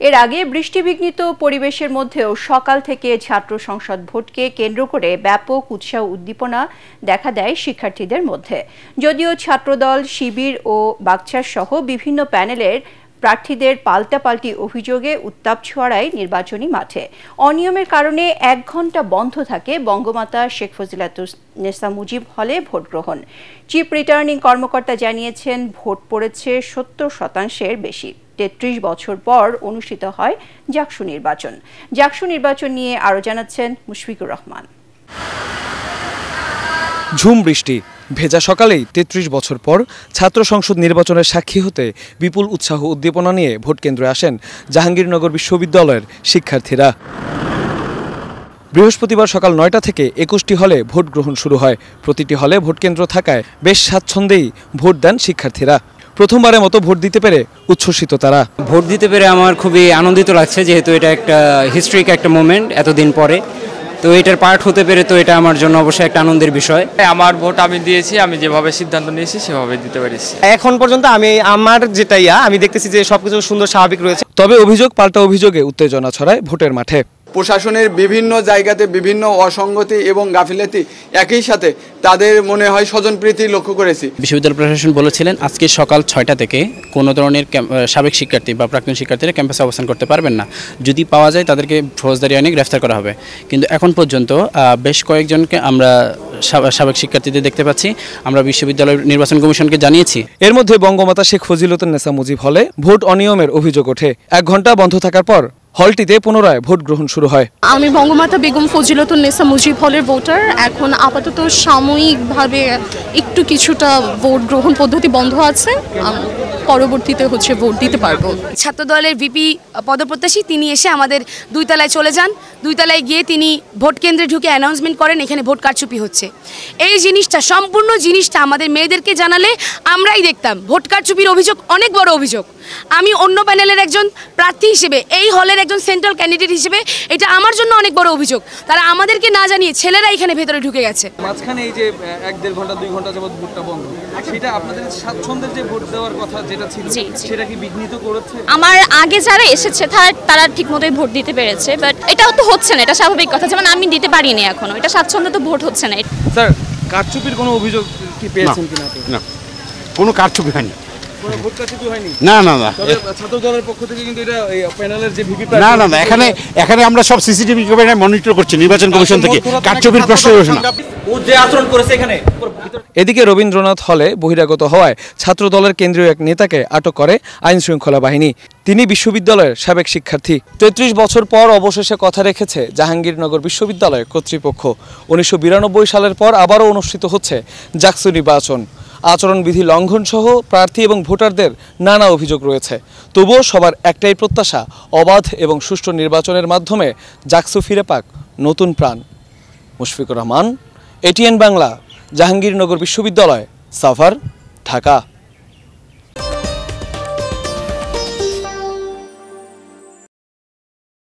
এর আগে বৃষ্টিবিঘ্নিত পরিবেশের মধ্যেও সকাল থেকে ছাত্র সংসদ ভোটকে কেন্দ্র করে ব্যাপক উৎসাহ উদ্দীপনা দেখা দেয় শিক্ষার্থীদের মধ্যে। যদিও ছাত্রদল, শিবির ও বাকছার সহ বিভিন্ন প্যানেলের প্রার্থীদের পাল্টাপাল্টি অভিযোগে উত্তাপ ছড়ায় নির্বাচনী মাঠে। অনিয়মের কারণে 1 ঘণ্টা বন্ধ থাকে বঙ্গমাতা শেখ ফজিলাতুন্নেসা মুজিব হলে ভোট গ্রহণ। চিফ রিটার্নিং কর্মকর্তা জানিয়েছেন, ভোট পড়েছে 70% বেশি। 33 বছর পর অনুষ্ঠিত হয় জাকসু নির্বাচন। জাকসু নির্বাচন নিয়ে আরও জানাচ্ছেন মুশফিকুর রহমান। ঝুম বৃষ্টি, ভেজা সকালেই 33 বছর পর ছাত্র সংসদ নির্বাচনের সাক্ষী হতে বিপুল উৎসাহ উদ্দীপনা নিয়ে ভোট কেন্দ্রে আসেন জাহাঙ্গীরনগর বিশ্ববিদ্যালয়ের শিক্ষার্থীরা। বৃহস্পতিবার সকাল 9টা থেকে 21টি হলে ভোট গ্রহণ শুরু হয়। প্রতিটি হলে ভোটকেন্দ্র থাকায় বেশ স্বাচ্ছন্দ্যেই ভোট দেন শিক্ষার্থীরা। প্রথমবারের মতো ভোট দিতে পেরে উচ্ছ্বসিত তারা। ভোট দিতে পেরে আমার খুবই আনন্দিত লাগছে, যেহেতু এটা একটা হিস্ট্রিক একটা মোমেন্ট এতদিন পরে। তো এটার পার্ট হতে পেরে তো এটা আমার জন্য অবশ্যই একটা আনন্দের বিষয়। আমার ভোট আমি দিয়েছি, আমি যেভাবে সিদ্ধান্ত নিয়েছি সেভাবে দিতে পেরেছি। এখন পর্যন্ত আমার যেটা আমি দেখতেছি যে সবকিছু সুন্দর স্বাভাবিক রয়েছে। তবে অভিযোগ পাল্টা অভিযোগে উত্তেজনা ছড়ায় ভোটের মাঠে। প্রশাসনের বিভিন্ন জায়গাতে বিভিন্ন অসঙ্গতি এবং গাফিলতি একই সাথে তাদের মনে হয় স্বজনপ্রীতি লক্ষ্য করেছি। বিশ্ববিদ্যালয় প্রশাসন বলেছিলেন আজকে সকাল 6টা থেকে কোনো ধরনের সাবেক শিক্ষার্থী বা প্রাক্তন শিক্ষার্থীরা ক্যাম্পাসে অবস্থান করতে পারবেন না। যদি পাওয়া যায় তাদেরকে ফৌজদারি আইনে গ্রেফতার করা হবে। কিন্তু এখন পর্যন্ত বেশ কয়েকজনকে আমরা সাবেক শিক্ষার্থীদের দেখতে পাচ্ছি। আমরা বিশ্ববিদ্যালয় নির্বাচন কমিশনকে জানিয়েছি। এর মধ্যে বঙ্গমাতা শেখ ফজিলাতুন্নেসা মুজিব হলে ভোট অনিয়মের অভিযোগ ওঠে। 1 ঘণ্টা বন্ধ থাকার পর হলটিতে পুনরায় ভোট গ্রহণ শুরু হয়। আমি বঙ্গমাতা বেগম ফজিলাতুন্নেসা মুজিব হলের ভোটার। এখন আপাতত সাময়িকভাবে কিছুটা ভোট গ্রহণ পদ্ধতি বন্ধ আছে, পরবর্তীতে ভোট দিতে পারবো। ছাত্র দলের ভিপি পদপ্রত্যাশী তিনি এসে আমাদের 2 তলায় চলে যান। 2 তলায় গিয়ে তিনি ভোট কেন্দ্রে ঢুকে অ্যানাউন্সমেন্ট করেন এখানে ভোট কারচুপি হচ্ছে। এই জিনিসটা সম্পূর্ণ জিনিসটা আমাদের মেয়েদেরকে জানালে আমরাই দেখতাম। ভোট কারচুপির অভিযোগ অনেক বড় অভিযোগ। আমি অন্য প্যানেলের একজন প্রার্থী হিসেবে, এই হলের একজন সেন্ট্রাল ক্যান্ডিডেট হিসেবে এটা আমার জন্য অনেক বড় অভিযোগ। তারা আমাদেরকে না জানিয়ে ছেলেরা এখানে ভেতরে ঢুকে গেছে। মাঝখানে এই যে 1-1.5 ঘন্টা 2 ঘন্টা যাবত ভোটটা বন্ধ, সেটা আপনাদের স্বাচ্ছন্দ্যের যে ভোট দেওয়ার কথা যেটা ছিল সেটা কি বিঘ্নিত করেছে? আমার আগে যারা এসেছে তারা ঠিকমতোই ভোট দিতে পেরেছে, বাট এটাও তো হচ্ছে না। এটা স্বাভাবিক কথা, যেমন আমি দিতে পারিনি এখনো। এটা স্বাচ্ছন্দ্যে তো ভোট হচ্ছে না। স্যার, কারচুপির কোনো অভিযোগ কি পেয়েছেন কিনা? না, কোনো কারচুপি হয়নি। কোনো ভোট কারচুপি হয়নি? না না না। ছাত্র দলের পক্ষ থেকে কিন্তু এটা প্যানেলের যে ভিপি না না না, এখানে আমরা সব সিসিটিভি ক্যামেরা মনিটর করছি নির্বাচন কমিশন থেকে। কারচুপির প্রশ্ন ওঠে না। ও যে আচরণ করেছে এখানে। এদিকে রবীন্দ্রনাথ হলে বহিরাগত হওয়ায় ছাত্র দলের কেন্দ্রীয় এক নেতাকে আটক করে আইন শৃঙ্খলা বাহিনী। তিনি বিশ্ববিদ্যালয়ের সাবেক শিক্ষার্থী। 33 বছর পর অবশেষে কথা রেখেছে জাহাঙ্গীরনগর বিশ্ববিদ্যালয় কর্তৃপক্ষ। 1992 সালের পর আবারও অনুষ্ঠিত হচ্ছে জাকসু নির্বাচন। আচরণবিধি লঙ্ঘন সহ প্রার্থী এবং ভোটারদের নানা অভিযোগ রয়েছে। তবুও সবার একটাই প্রত্যাশা, অবাধ এবং সুষ্ঠু নির্বাচনের মাধ্যমে জাকসু ফিরে পাক নতুন প্রাণ। মুশফিকুর রহমান, ATN বাংলা, জাহাঙ্গীরনগর বিশ্ববিদ্যালয়, সাভার, ঢাকা।